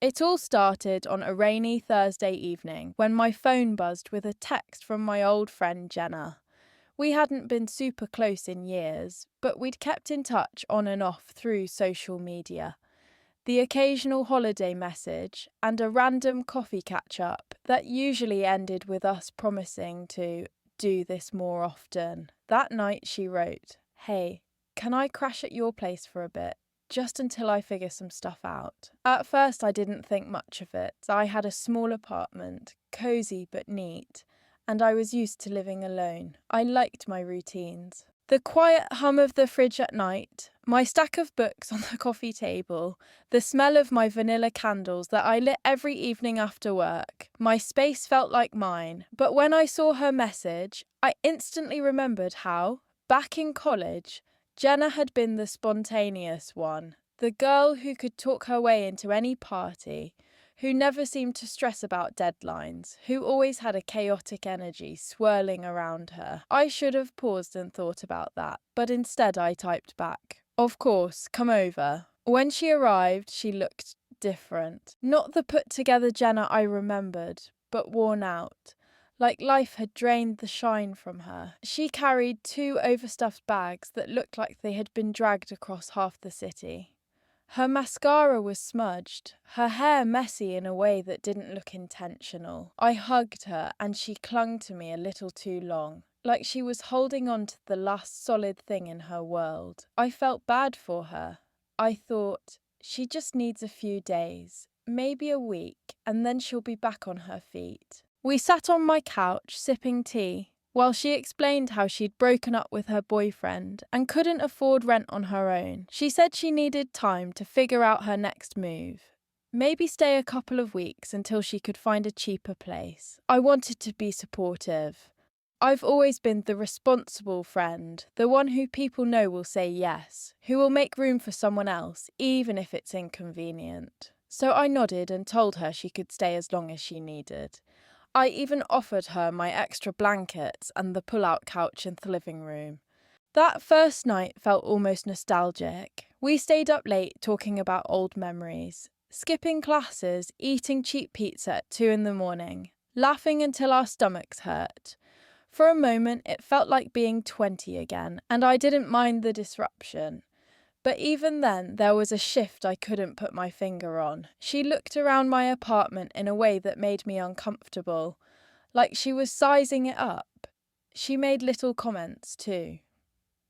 It all started on a rainy Thursday evening when my phone buzzed with a text from my old friend Jenna. We hadn't been super close in years, but we'd kept in touch on and off through social media. The occasional holiday message and a random coffee catch-up that usually ended with us promising to do this more often. That night she wrote, "Hey, can I crash at your place for a bit? Just until I figure some stuff out." At first I didn't think much of it. I had a small apartment, cozy but neat, and I was used to living alone. I liked my routines. The quiet hum of the fridge at night, my stack of books on the coffee table, the smell of my vanilla candles that I lit every evening after work. My space felt like mine. But when I saw her message, I instantly remembered how, back in college, Jenna had been the spontaneous one, the girl who could talk her way into any party, who never seemed to stress about deadlines, who always had a chaotic energy swirling around her. I should have paused and thought about that, but instead I typed back, "Of course, come over." When she arrived, she looked different. Not the put-together Jenna I remembered, but worn out, like life had drained the shine from her. She carried 2 overstuffed bags that looked like they had been dragged across half the city. Her mascara was smudged, her hair messy in a way that didn't look intentional. I hugged her and she clung to me a little too long, like she was holding on to the last solid thing in her world. I felt bad for her. I thought, she just needs a few days, maybe a week, and then she'll be back on her feet. We sat on my couch sipping tea, while she explained how she'd broken up with her boyfriend and couldn't afford rent on her own. She said she needed time to figure out her next move. Maybe stay a couple of weeks until she could find a cheaper place. I wanted to be supportive. I've always been the responsible friend, the one who people know will say yes, who will make room for someone else, even if it's inconvenient. So I nodded and told her she could stay as long as she needed. I even offered her my extra blankets and the pull-out couch in the living room. That first night felt almost nostalgic. We stayed up late talking about old memories, skipping classes, eating cheap pizza at 2 in the morning, laughing until our stomachs hurt. For a moment, it felt like being 20 again, and I didn't mind the disruption. But even then, there was a shift I couldn't put my finger on. She looked around my apartment in a way that made me uncomfortable, like she was sizing it up. She made little comments too.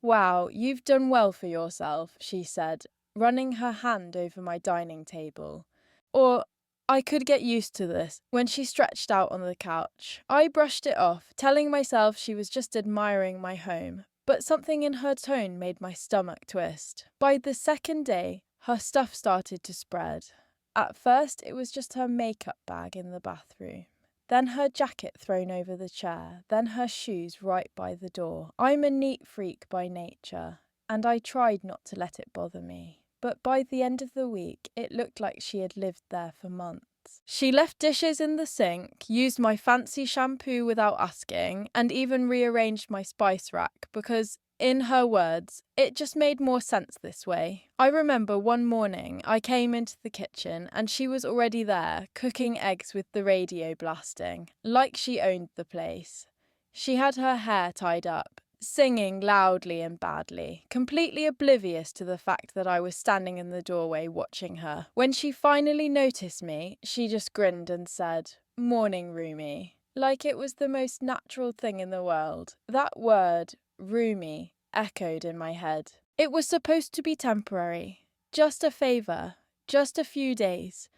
"Wow, you've done well for yourself," she said, running her hand over my dining table. Or, "I could get used to this," when she stretched out on the couch. I brushed it off, telling myself she was just admiring my home. But something in her tone made my stomach twist. By the second day, her stuff started to spread. At first, it was just her makeup bag in the bathroom. Then her jacket thrown over the chair. Then her shoes right by the door. I'm a neat freak by nature, and I tried not to let it bother me. But by the end of the week, it looked like she had lived there for months. She left dishes in the sink, used my fancy shampoo without asking, and even rearranged my spice rack because, in her words, it just made more sense this way. I remember one morning I came into the kitchen and she was already there, cooking eggs with the radio blasting, like she owned the place. She had her hair tied up, singing loudly and badly, completely oblivious to the fact that I was standing in the doorway watching her. When she finally noticed me, she just grinned and said, "Morning, roomie," like it was the most natural thing in the world. That word, roomie, echoed in my head. It was supposed to be temporary, just a favour, just a few days.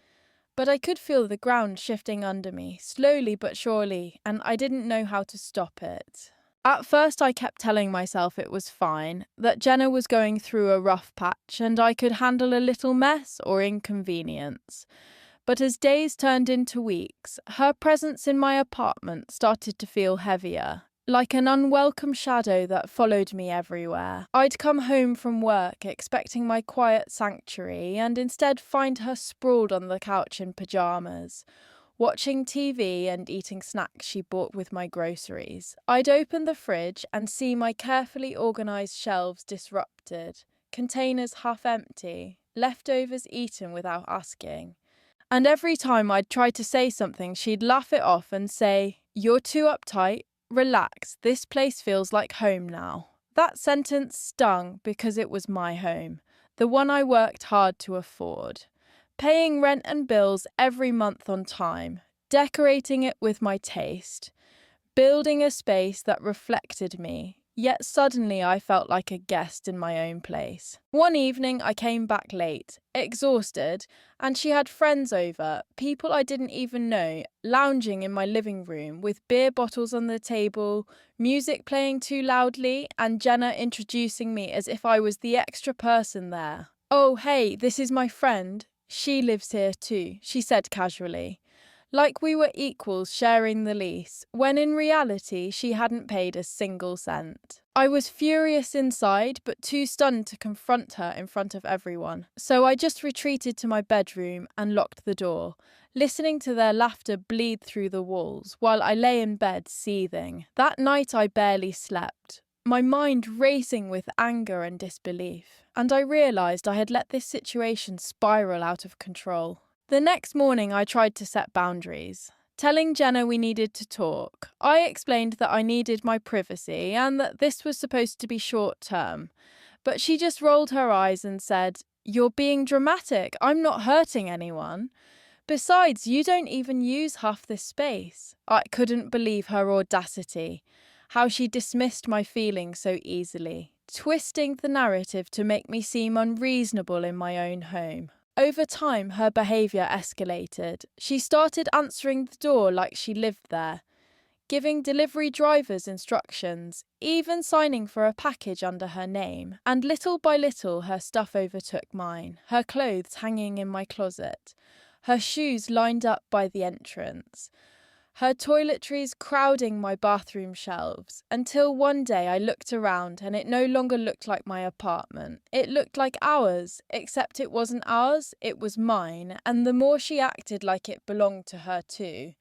But I could feel the ground shifting under me, slowly but surely, and I didn't know how to stop it. At first I kept telling myself it was fine, that Jenna was going through a rough patch and I could handle a little mess or inconvenience. But as days turned into weeks, her presence in my apartment started to feel heavier, like an unwelcome shadow that followed me everywhere. I'd come home from work expecting my quiet sanctuary and instead find her sprawled on the couch in pyjamas, watching TV and eating snacks she bought with my groceries. I'd open the fridge and see my carefully organised shelves disrupted, containers half empty, leftovers eaten without asking. And every time I'd try to say something, she'd laugh it off and say, "You're too uptight. Relax, this place feels like home now." That sentence stung because it was my home, the one I worked hard to afford. Paying rent and bills every month on time, decorating it with my taste, building a space that reflected me, yet suddenly I felt like a guest in my own place. One evening I came back late, exhausted, and she had friends over, people I didn't even know, lounging in my living room with beer bottles on the table, music playing too loudly, and Jenna introducing me as if I was the extra person there. "Oh, hey, this is my friend. She lives here too," she said casually. Like we were equals sharing the lease, when in reality she hadn't paid a single cent. I was furious inside, but too stunned to confront her in front of everyone. So I just retreated to my bedroom and locked the door, listening to their laughter bleed through the walls while I lay in bed seething. That night I barely slept, my mind racing with anger and disbelief. And I realised I had let this situation spiral out of control. The next morning I tried to set boundaries. Telling Jenna we needed to talk, I explained that I needed my privacy and that this was supposed to be short term. But she just rolled her eyes and said, "You're being dramatic. I'm not hurting anyone. Besides, you don't even use half this space." I couldn't believe her audacity, how she dismissed my feelings so easily, twisting the narrative to make me seem unreasonable in my own home. Over time, her behaviour escalated. She started answering the door like she lived there, giving delivery drivers instructions, even signing for a package under her name. And little by little, her stuff overtook mine, her clothes hanging in my closet, her shoes lined up by the entrance, her toiletries crowding my bathroom shelves, until one day I looked around and it no longer looked like my apartment. It looked like ours, except it wasn't ours, it was mine, and the more she acted like it belonged to her too,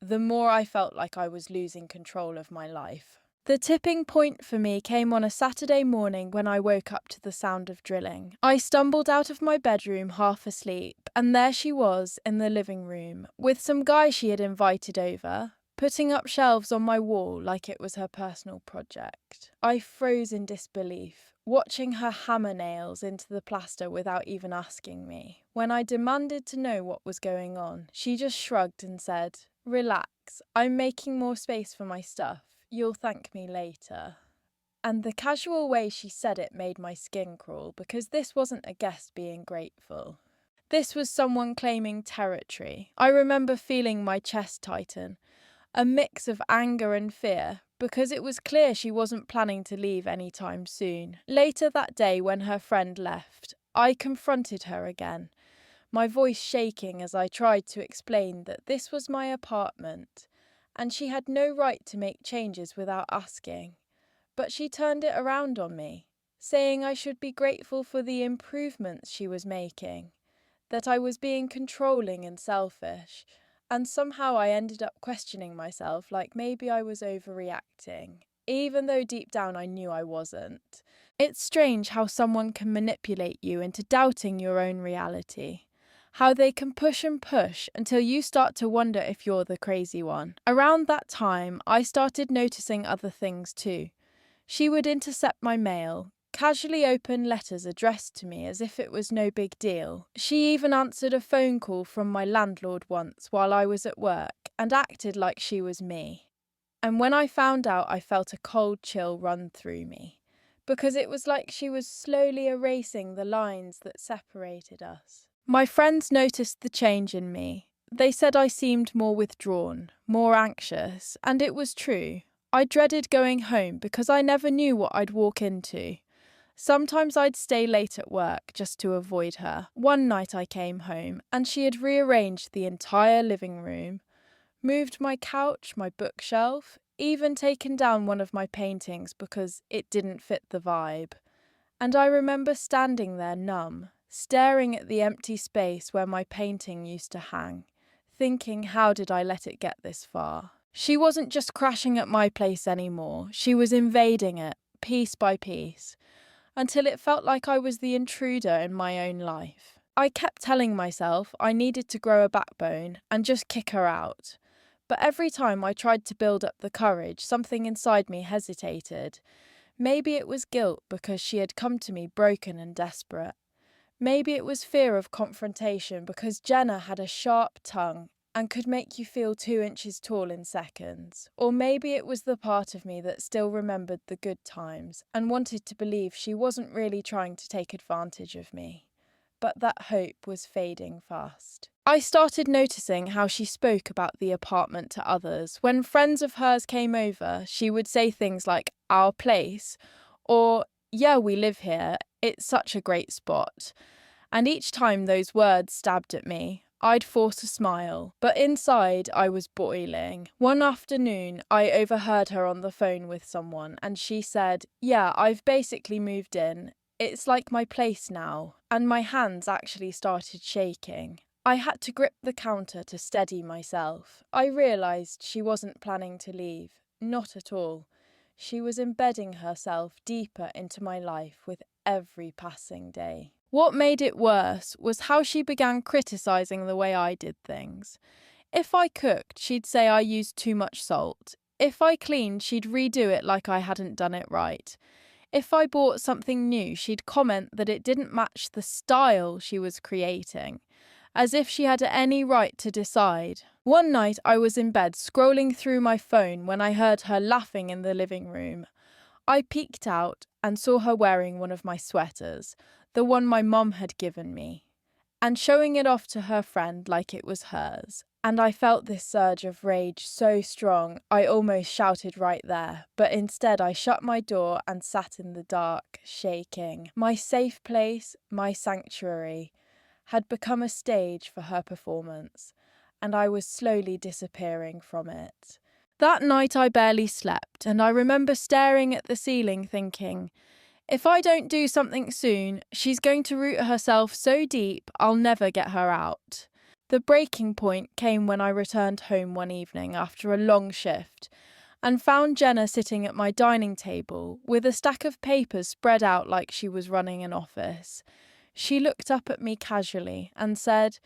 the more I felt like I was losing control of my life. The tipping point for me came on a Saturday morning when I woke up to the sound of drilling. I stumbled out of my bedroom half asleep, and there she was in the living room, with some guy she had invited over, putting up shelves on my wall like it was her personal project. I froze in disbelief, watching her hammer nails into the plaster without even asking me. When I demanded to know what was going on, she just shrugged and said, "Relax, I'm making more space for my stuff. You'll thank me later." And the casual way she said it made my skin crawl, because this wasn't a guest being grateful. This was someone claiming territory. I remember feeling my chest tighten, a mix of anger and fear, because it was clear she wasn't planning to leave anytime soon. Later that day, when her friend left, I confronted her again, my voice shaking as I tried to explain that this was my apartment, and she had no right to make changes without asking. But she turned it around on me, saying I should be grateful for the improvements she was making, that I was being controlling and selfish, and somehow I ended up questioning myself, like maybe I was overreacting, even though deep down I knew I wasn't. It's strange how someone can manipulate you into doubting your own reality. How they can push and push until you start to wonder if you're the crazy one. Around that time, I started noticing other things too. She would intercept my mail, casually open letters addressed to me as if it was no big deal. She even answered a phone call from my landlord once while I was at work and acted like she was me. And when I found out, I felt a cold chill run through me, because it was like she was slowly erasing the lines that separated us. My friends noticed the change in me. They said I seemed more withdrawn, more anxious, and it was true. I dreaded going home because I never knew what I'd walk into. Sometimes I'd stay late at work just to avoid her. One night I came home and she had rearranged the entire living room, moved my couch, my bookshelf, even taken down one of my paintings because it didn't fit the vibe. And I remember standing there numb, staring at the empty space where my painting used to hang, thinking, how did I let it get this far? She wasn't just crashing at my place anymore, she was invading it, piece by piece, until it felt like I was the intruder in my own life. I kept telling myself I needed to grow a backbone and just kick her out. But every time I tried to build up the courage, something inside me hesitated. Maybe it was guilt because she had come to me broken and desperate. Maybe it was fear of confrontation because Jenna had a sharp tongue and could make you feel 2 inches tall in seconds. Or maybe it was the part of me that still remembered the good times and wanted to believe she wasn't really trying to take advantage of me. But that hope was fading fast. I started noticing how she spoke about the apartment to others. When friends of hers came over, she would say things like, "Our place," or, "Yeah, we live here. It's such a great spot." And each time those words stabbed at me, I'd force a smile, but inside I was boiling. One afternoon, I overheard her on the phone with someone, and she said, "Yeah, I've basically moved in. It's like my place now." And my hands actually started shaking. I had to grip the counter to steady myself. I realised she wasn't planning to leave. Not at all. She was embedding herself deeper into my life with every passing day. What made it worse was how she began criticising the way I did things. If I cooked, she'd say I used too much salt. If I cleaned, she'd redo it like I hadn't done it right. If I bought something new, she'd comment that it didn't match the style she was creating, as if she had any right to decide. One night I was in bed scrolling through my phone when I heard her laughing in the living room. I peeked out and saw her wearing one of my sweaters, the one my mum had given me, and showing it off to her friend like it was hers. And I felt this surge of rage so strong, I almost shouted right there, but instead I shut my door and sat in the dark, shaking. My safe place, my sanctuary, had become a stage for her performance, and I was slowly disappearing from it. That night I barely slept, and I remember staring at the ceiling thinking, if I don't do something soon, she's going to root herself so deep I'll never get her out. The breaking point came when I returned home one evening after a long shift and found Jenna sitting at my dining table with a stack of papers spread out like she was running an office. She looked up at me casually and said,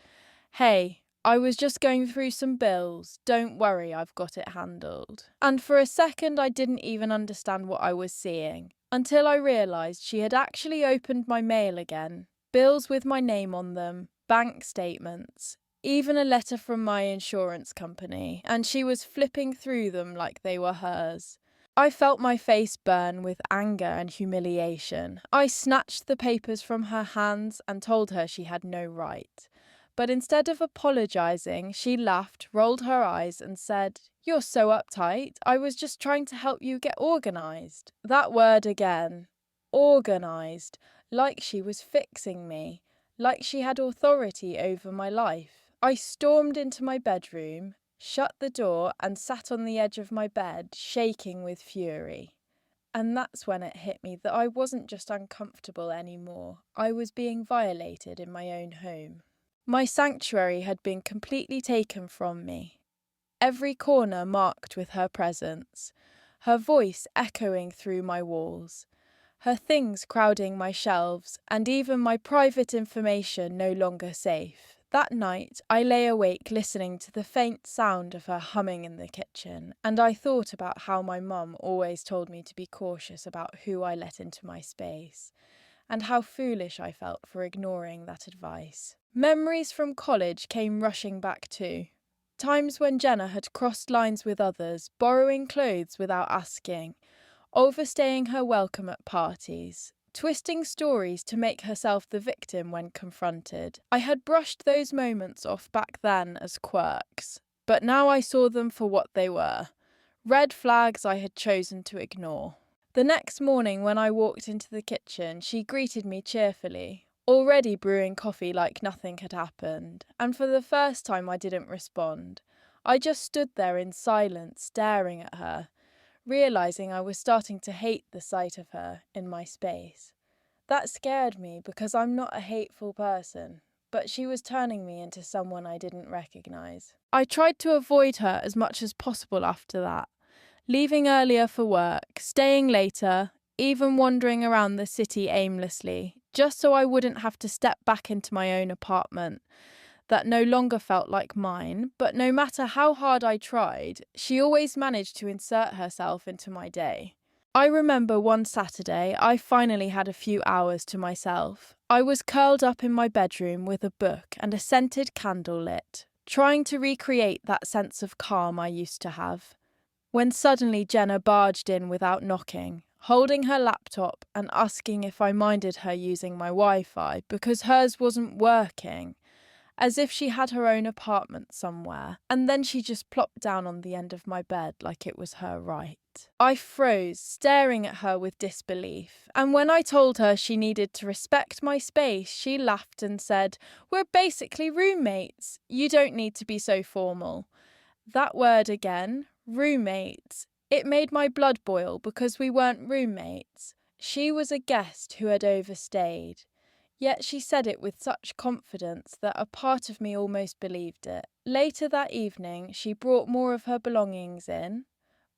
"Hey, I was just going through some bills. Don't worry, I've got it handled." And for a second I didn't even understand what I was seeing, until I realised she had actually opened my mail again. Bills with my name on them, bank statements, even a letter from my insurance company, and she was flipping through them like they were hers. I felt my face burn with anger and humiliation. I snatched the papers from her hands and told her she had no right. But instead of apologising, she laughed, rolled her eyes and said, "You're so uptight. I was just trying to help you get organised." That word again. Organised. Like she was fixing me. Like she had authority over my life. I stormed into my bedroom, shut the door and sat on the edge of my bed, shaking with fury. And that's when it hit me that I wasn't just uncomfortable anymore. I was being violated in my own home. My sanctuary had been completely taken from me. Every corner marked with her presence, her voice echoing through my walls, her things crowding my shelves, and even my private information no longer safe. That night, I lay awake listening to the faint sound of her humming in the kitchen, and I thought about how my mum always told me to be cautious about who I let into my space, and how foolish I felt for ignoring that advice. Memories from college came rushing back too. Times when Jenna had crossed lines with others, borrowing clothes without asking, overstaying her welcome at parties, twisting stories to make herself the victim when confronted. I had brushed those moments off back then as quirks, but now I saw them for what they were, red flags I had chosen to ignore. The next morning when I walked into the kitchen, she greeted me cheerfully, already brewing coffee like nothing had happened, and for the first time I didn't respond. I just stood there in silence, staring at her, realising I was starting to hate the sight of her in my space. That scared me because I'm not a hateful person, but she was turning me into someone I didn't recognise. I tried to avoid her as much as possible after that, leaving earlier for work, staying later, even wandering around the city aimlessly, just so I wouldn't have to step back into my own apartment that no longer felt like mine. But no matter how hard I tried, she always managed to insert herself into my day. I remember one Saturday, I finally had a few hours to myself. I was curled up in my bedroom with a book and a scented candle lit, trying to recreate that sense of calm I used to have, when suddenly Jenna barged in without knocking, holding her laptop and asking if I minded her using my Wi-Fi because hers wasn't working, as if she had her own apartment somewhere, and then she just plopped down on the end of my bed like it was her right. I froze, staring at her with disbelief, and when I told her she needed to respect my space, she laughed and said, "We're basically roommates. You don't need to be so formal." That word again, roommates. It made my blood boil because we weren't roommates. She was a guest who had overstayed. Yet she said it with such confidence that a part of me almost believed it. Later that evening, she brought more of her belongings in,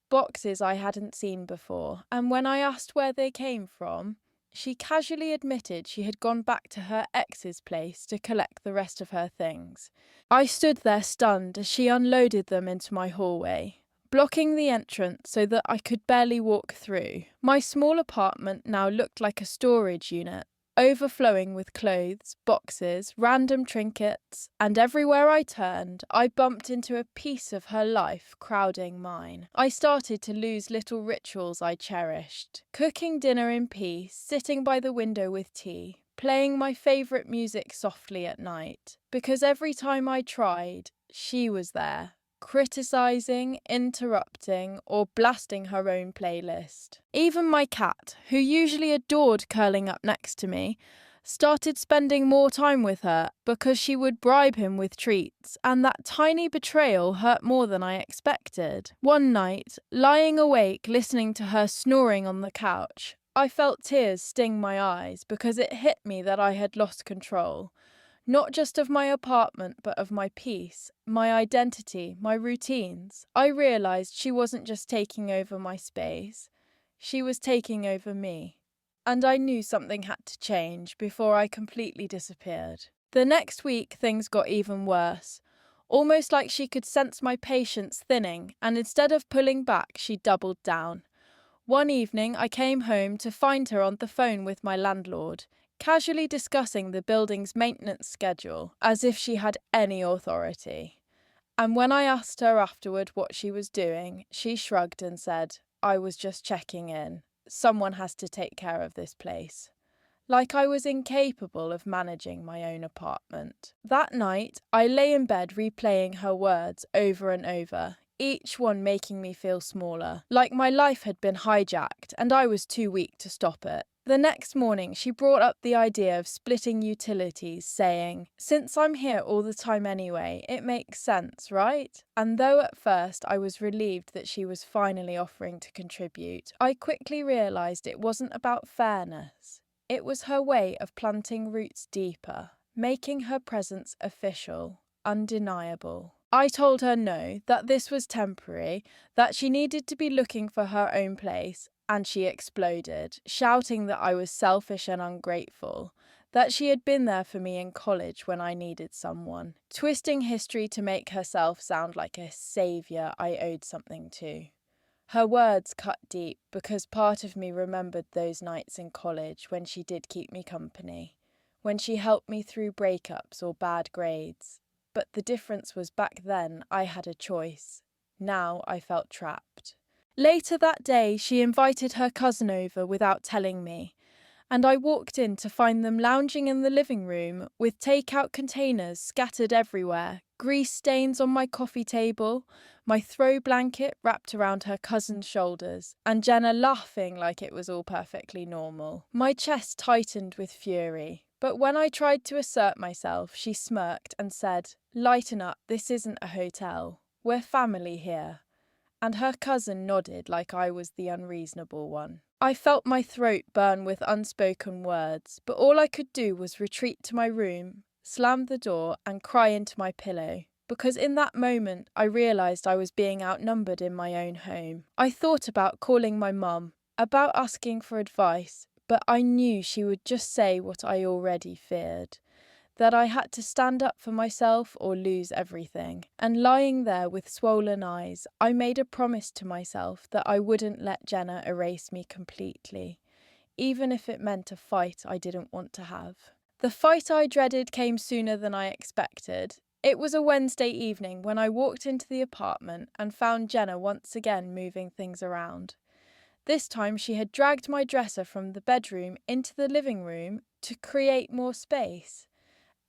boxes I hadn't seen before, and when I asked where they came from, she casually admitted she had gone back to her ex's place to collect the rest of her things. I stood there stunned as she unloaded them into my hallway, blocking the entrance so that I could barely walk through. My small apartment now looked like a storage unit, overflowing with clothes, boxes, random trinkets, and everywhere I turned, I bumped into a piece of her life crowding mine. I started to lose little rituals I cherished. Cooking dinner in peace, sitting by the window with tea, playing my favourite music softly at night. Because every time I tried, she was there, criticising, interrupting, or blasting her own playlist. Even my cat, who usually adored curling up next to me, started spending more time with her because she would bribe him with treats, and that tiny betrayal hurt more than I expected. One night, lying awake listening to her snoring on the couch, I felt tears sting my eyes because it hit me that I had lost control. Not just of my apartment, but of my peace, my identity, my routines. I realised she wasn't just taking over my space, she was taking over me. And I knew something had to change before I completely disappeared. The next week, things got even worse. Almost like she could sense my patience thinning, and instead of pulling back, she doubled down. One evening, I came home to find her on the phone with my landlord, casually discussing the building's maintenance schedule, as if she had any authority. And when I asked her afterward what she was doing, she shrugged and said, "I was just checking in. Someone has to take care of this place." Like I was incapable of managing my own apartment. That night, I lay in bed replaying her words over and over, each one making me feel smaller, like my life had been hijacked and I was too weak to stop it. The next morning, she brought up the idea of splitting utilities, saying, "Since I'm here all the time anyway, it makes sense, right?" And though at first I was relieved that she was finally offering to contribute, I quickly realised it wasn't about fairness. It was her way of planting roots deeper, making her presence official, undeniable. I told her no, that this was temporary, that she needed to be looking for her own place, and she exploded, shouting that I was selfish and ungrateful, that she had been there for me in college when I needed someone, twisting history to make herself sound like a saviour I owed something to. Her words cut deep because part of me remembered those nights in college when she did keep me company, when she helped me through breakups or bad grades. But the difference was back then I had a choice. Now I felt trapped. Later that day, she invited her cousin over without telling me, and I walked in to find them lounging in the living room with takeout containers scattered everywhere, grease stains on my coffee table, my throw blanket wrapped around her cousin's shoulders, and Jenna laughing like it was all perfectly normal. My chest tightened with fury, but when I tried to assert myself, she smirked and said, "Lighten up, this isn't a hotel. We're family here." And her cousin nodded like I was the unreasonable one. I felt my throat burn with unspoken words, but all I could do was retreat to my room, slam the door, and cry into my pillow, because in that moment I realised I was being outnumbered in my own home. I thought about calling my mum, about asking for advice, but I knew she would just say what I already feared, that I had to stand up for myself or lose everything. And lying there with swollen eyes, I made a promise to myself that I wouldn't let Jenna erase me completely, even if it meant a fight I didn't want to have. The fight I dreaded came sooner than I expected. It was a Wednesday evening when I walked into the apartment and found Jenna once again moving things around. This time she had dragged my dresser from the bedroom into the living room to create more space,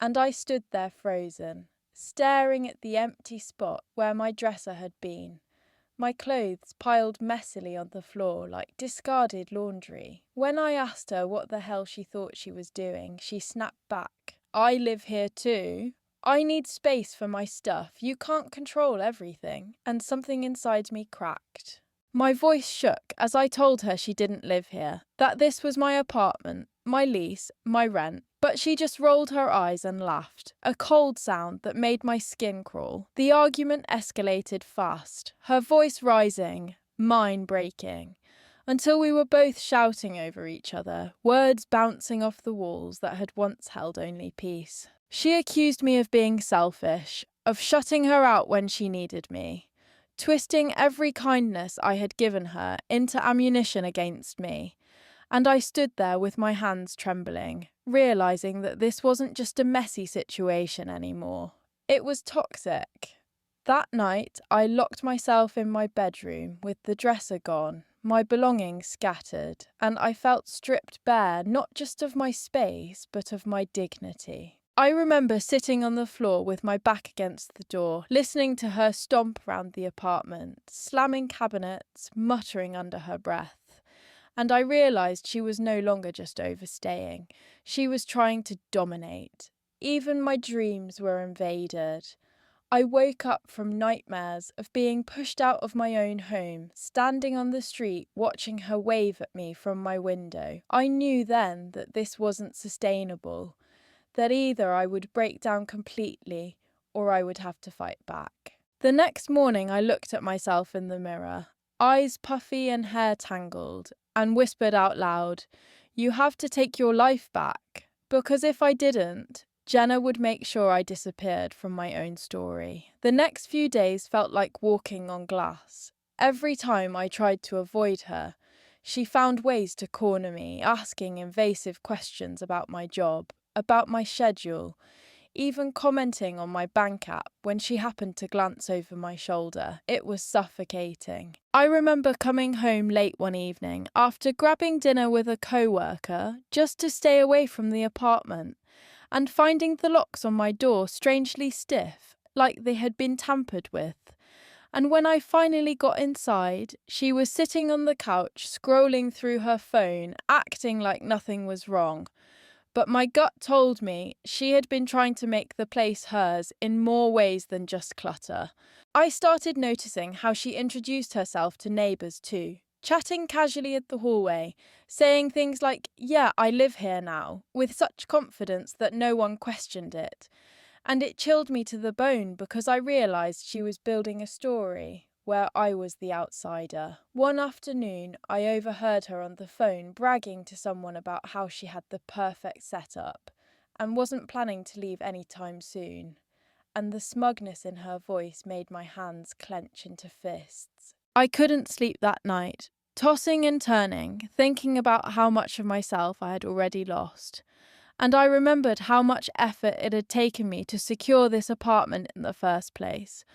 and I stood there frozen, staring at the empty spot where my dresser had been, my clothes piled messily on the floor like discarded laundry. When I asked her what the hell she thought she was doing, she snapped back, "I live here too. I need space for my stuff. You can't control everything." And something inside me cracked. My voice shook as I told her she didn't live here, that this was my apartment, my lease, my rent. But she just rolled her eyes and laughed, a cold sound that made my skin crawl. The argument escalated fast, her voice rising, mine breaking, until we were both shouting over each other, words bouncing off the walls that had once held only peace. She accused me of being selfish, of shutting her out when she needed me, twisting every kindness I had given her into ammunition against me. And I stood there with my hands trembling, realising that this wasn't just a messy situation anymore. It was toxic. That night, I locked myself in my bedroom with the dresser gone, my belongings scattered, and I felt stripped bare not just of my space, but of my dignity. I remember sitting on the floor with my back against the door, listening to her stomp around the apartment, slamming cabinets, muttering under her breath. And I realised she was no longer just overstaying. She was trying to dominate. Even my dreams were invaded. I woke up from nightmares of being pushed out of my own home, standing on the street watching her wave at me from my window. I knew then that this wasn't sustainable, that either I would break down completely or I would have to fight back. The next morning I looked at myself in the mirror, eyes puffy and hair tangled, and whispered out loud, "You have to take your life back." Because if I didn't, Jenna would make sure I disappeared from my own story. The next few days felt like walking on glass. Every time I tried to avoid her, she found ways to corner me, asking invasive questions about my job, about my schedule, even commenting on my bank app when she happened to glance over my shoulder. It was suffocating. I remember coming home late one evening after grabbing dinner with a co-worker just to stay away from the apartment and finding the locks on my door strangely stiff, like they had been tampered with. And when I finally got inside, she was sitting on the couch scrolling through her phone, acting like nothing was wrong. But my gut told me she had been trying to make the place hers in more ways than just clutter. I started noticing how she introduced herself to neighbours too, chatting casually at the hallway, saying things like, "Yeah, I live here now," with such confidence that no one questioned it. And it chilled me to the bone because I realised she was building a story where I was the outsider. One afternoon, I overheard her on the phone bragging to someone about how she had the perfect setup and wasn't planning to leave anytime soon. And the smugness in her voice made my hands clench into fists. I couldn't sleep that night, tossing and turning, thinking about how much of myself I had already lost. And I remembered how much effort it had taken me to secure this apartment in the first place.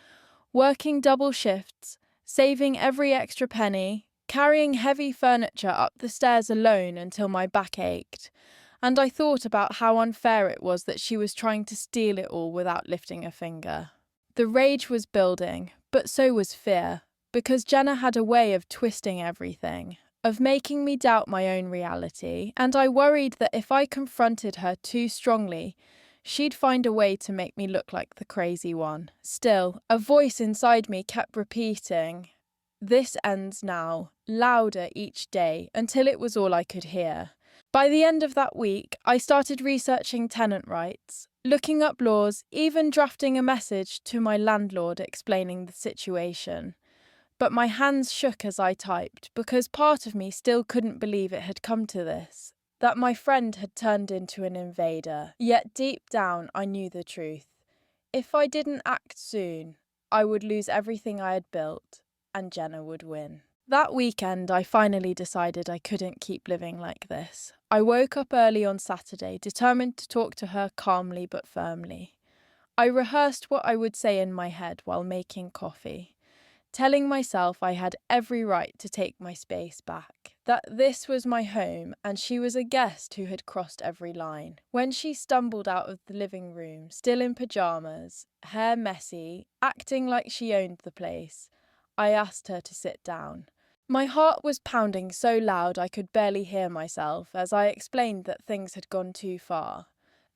Working double shifts, saving every extra penny, carrying heavy furniture up the stairs alone until my back ached. And I thought about how unfair it was that she was trying to steal it all without lifting a finger. The rage was building, but so was fear, because Jenna had a way of twisting everything, of making me doubt my own reality, and I worried that if I confronted her too strongly, she'd find a way to make me look like the crazy one. Still, a voice inside me kept repeating, "This ends now," louder each day, until it was all I could hear. By the end of that week, I started researching tenant rights, looking up laws, even drafting a message to my landlord explaining the situation. but my hands shook as I typed because part of me still couldn't believe it had come to this, that my friend had turned into an invader. Yet deep down, I knew the truth. If I didn't act soon, I would lose everything I had built, and Jenna would win. That weekend, I finally decided I couldn't keep living like this. I woke up early on Saturday, determined to talk to her calmly but firmly. I rehearsed what I would say in my head while making coffee, telling myself I had every right to take my space back, that this was my home and she was a guest who had crossed every line. When she stumbled out of the living room, still in pyjamas, hair messy, acting like she owned the place, I asked her to sit down. My heart was pounding so loud I could barely hear myself as I explained that things had gone too far,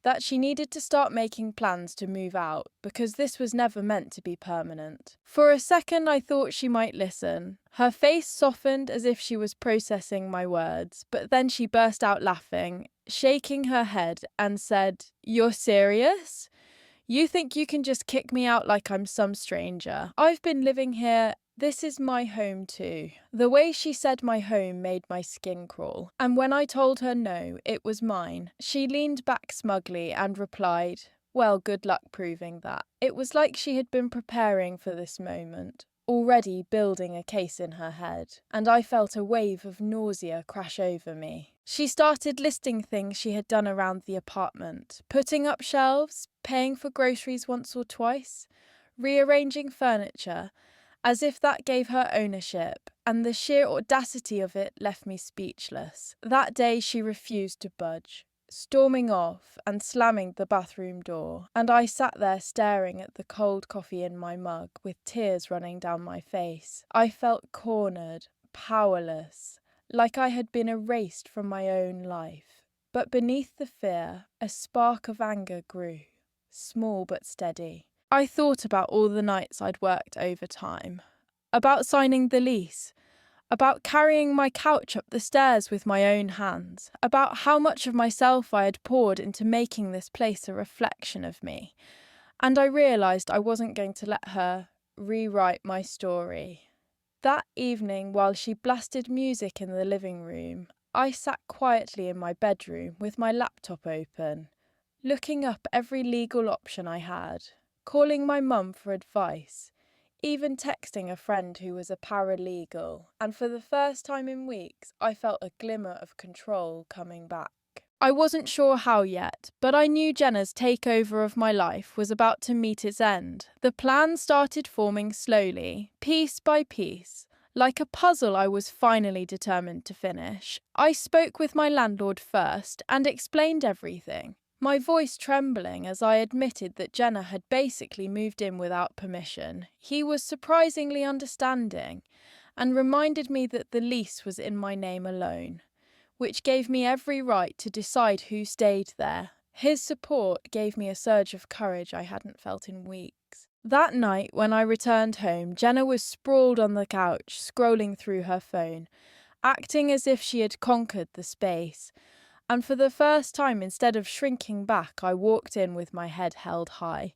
that she needed to start making plans to move out because this was never meant to be permanent. For a second I thought she might listen. Her face softened as if she was processing my words, but then she burst out laughing, shaking her head, and said, "You're serious? You think you can just kick me out like I'm some stranger? I've been living here. This is my home too." The way she said my home made my skin crawl, and when I told her no, it was mine, she leaned back smugly and replied, "Well, good luck proving that." It was like she had been preparing for this moment, already building a case in her head, and I felt a wave of nausea crash over me. She started listing things she had done around the apartment, putting up shelves, paying for groceries once or twice, rearranging furniture, as if that gave her ownership, and the sheer audacity of it left me speechless. That day she refused to budge, storming off and slamming the bathroom door, and I sat there staring at the cold coffee in my mug with tears running down my face. I felt cornered, powerless, like I had been erased from my own life. But beneath the fear, a spark of anger grew, small but steady. I thought about all the nights I'd worked overtime, about signing the lease, about carrying my couch up the stairs with my own hands, about how much of myself I had poured into making this place a reflection of me, and I realised I wasn't going to let her rewrite my story. That evening, while she blasted music in the living room, I sat quietly in my bedroom with my laptop open, looking up every legal option I had, calling my mum for advice, even texting a friend who was a paralegal, and for the first time in weeks, I felt a glimmer of control coming back. I wasn't sure how yet, but I knew Jenna's takeover of my life was about to meet its end. The plan started forming slowly, piece by piece, like a puzzle I was finally determined to finish. I spoke with my landlord first and explained everything, my voice trembling as I admitted that Jenna had basically moved in without permission. He was surprisingly understanding and reminded me that the lease was in my name alone, which gave me every right to decide who stayed there. His support gave me a surge of courage I hadn't felt in weeks. That night, when I returned home, Jenna was sprawled on the couch, scrolling through her phone, acting as if she had conquered the space. And for the first time, instead of shrinking back, I walked in with my head held high.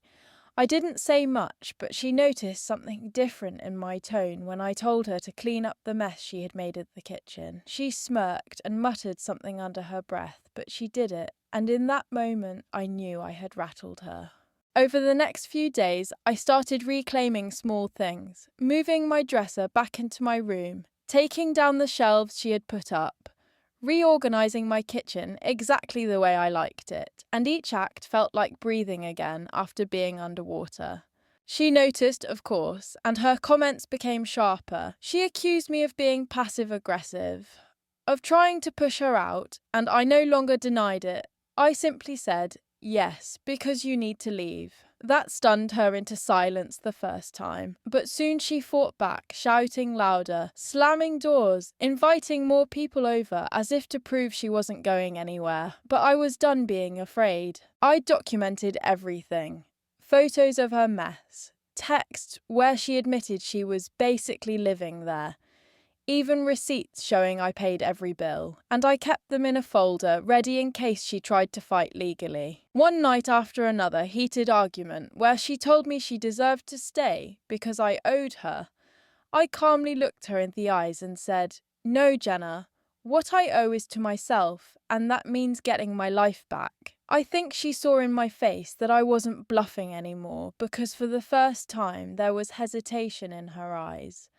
I didn't say much, but she noticed something different in my tone when I told her to clean up the mess she had made in the kitchen. She smirked and muttered something under her breath, but she did it, and in that moment I knew I had rattled her. Over the next few days, I started reclaiming small things, moving my dresser back into my room, taking down the shelves she had put up, reorganising my kitchen exactly the way I liked it, and each act felt like breathing again after being underwater. She noticed, of course, and her comments became sharper. She accused me of being passive-aggressive, of trying to push her out, and I no longer denied it. I simply said, "Yes, because you need to leave." That stunned her into silence the first time, but soon she fought back, shouting louder, slamming doors, inviting more people over as if to prove she wasn't going anywhere. But I was done being afraid. I documented everything. Photos of her mess, texts where she admitted she was basically living there, even receipts showing I paid every bill, and I kept them in a folder, ready in case she tried to fight legally. One night after another heated argument, where she told me she deserved to stay because I owed her, I calmly looked her in the eyes and said, "No, Jenna. What I owe is to myself, and that means getting my life back." I think she saw in my face that I wasn't bluffing anymore, because for the first time there was hesitation in her eyes.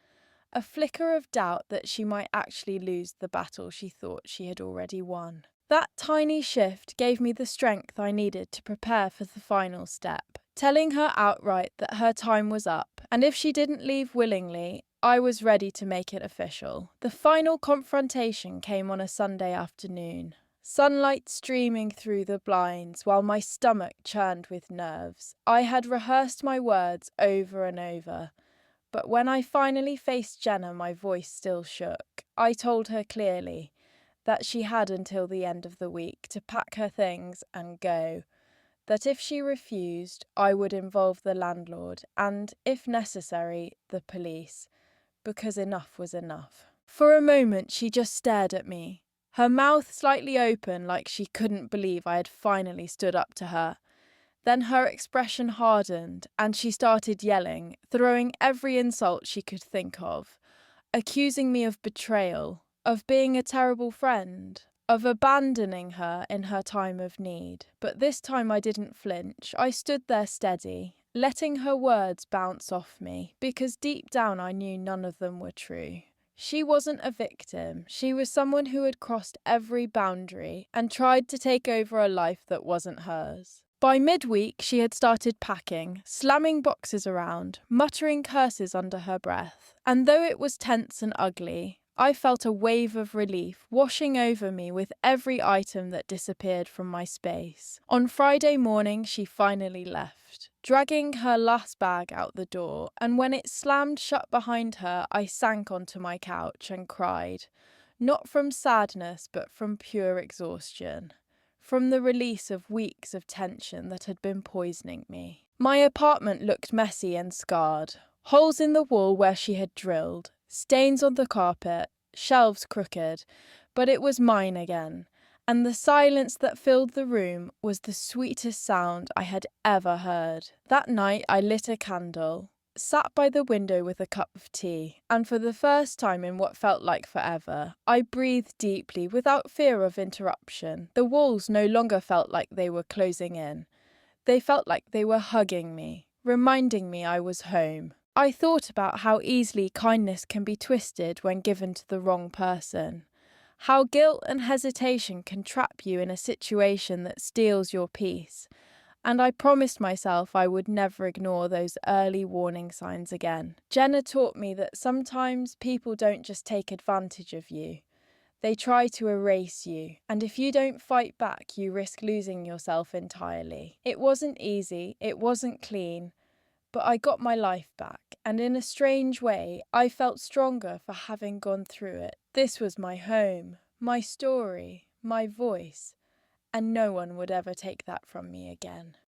A flicker of doubt that she might actually lose the battle she thought she had already won. That tiny shift gave me the strength I needed to prepare for the final step, telling her outright that her time was up, and if she didn't leave willingly, I was ready to make it official. The final confrontation came on a Sunday afternoon. Sunlight streaming through the blinds while my stomach churned with nerves. I had rehearsed my words over and over, but when I finally faced Jenna, my voice still shook. I told her clearly that she had until the end of the week to pack her things and go, that if she refused, I would involve the landlord and, if necessary, the police, because enough was enough. For a moment, she just stared at me, her mouth slightly open like she couldn't believe I had finally stood up to her. Then her expression hardened, and she started yelling, throwing every insult she could think of, accusing me of betrayal, of being a terrible friend, of abandoning her in her time of need. But this time I didn't flinch. I stood there steady, letting her words bounce off me, because deep down I knew none of them were true. She wasn't a victim. She was someone who had crossed every boundary and tried to take over a life that wasn't hers. By midweek, she had started packing, slamming boxes around, muttering curses under her breath. And though it was tense and ugly, I felt a wave of relief washing over me with every item that disappeared from my space. On Friday morning, she finally left, dragging her last bag out the door, and when it slammed shut behind her, I sank onto my couch and cried, not from sadness, but from pure exhaustion. From the release of weeks of tension that had been poisoning me. My apartment looked messy and scarred. Holes in the wall where she had drilled, stains on the carpet, shelves crooked, but it was mine again, and the silence that filled the room was the sweetest sound I had ever heard. That night I lit a candle, sat by the window with a cup of tea, and for the first time in what felt like forever, I breathed deeply without fear of interruption. The walls no longer felt like they were closing in. They felt like they were hugging me, reminding me I was home. I thought about how easily kindness can be twisted when given to the wrong person. How guilt and hesitation can trap you in a situation that steals your peace. And I promised myself I would never ignore those early warning signs again. Jenna taught me that sometimes people don't just take advantage of you. They try to erase you, and if you don't fight back, you risk losing yourself entirely. It wasn't easy, it wasn't clean, but I got my life back, and in a strange way, I felt stronger for having gone through it. This was my home, my story, my voice, and no one would ever take that from me again.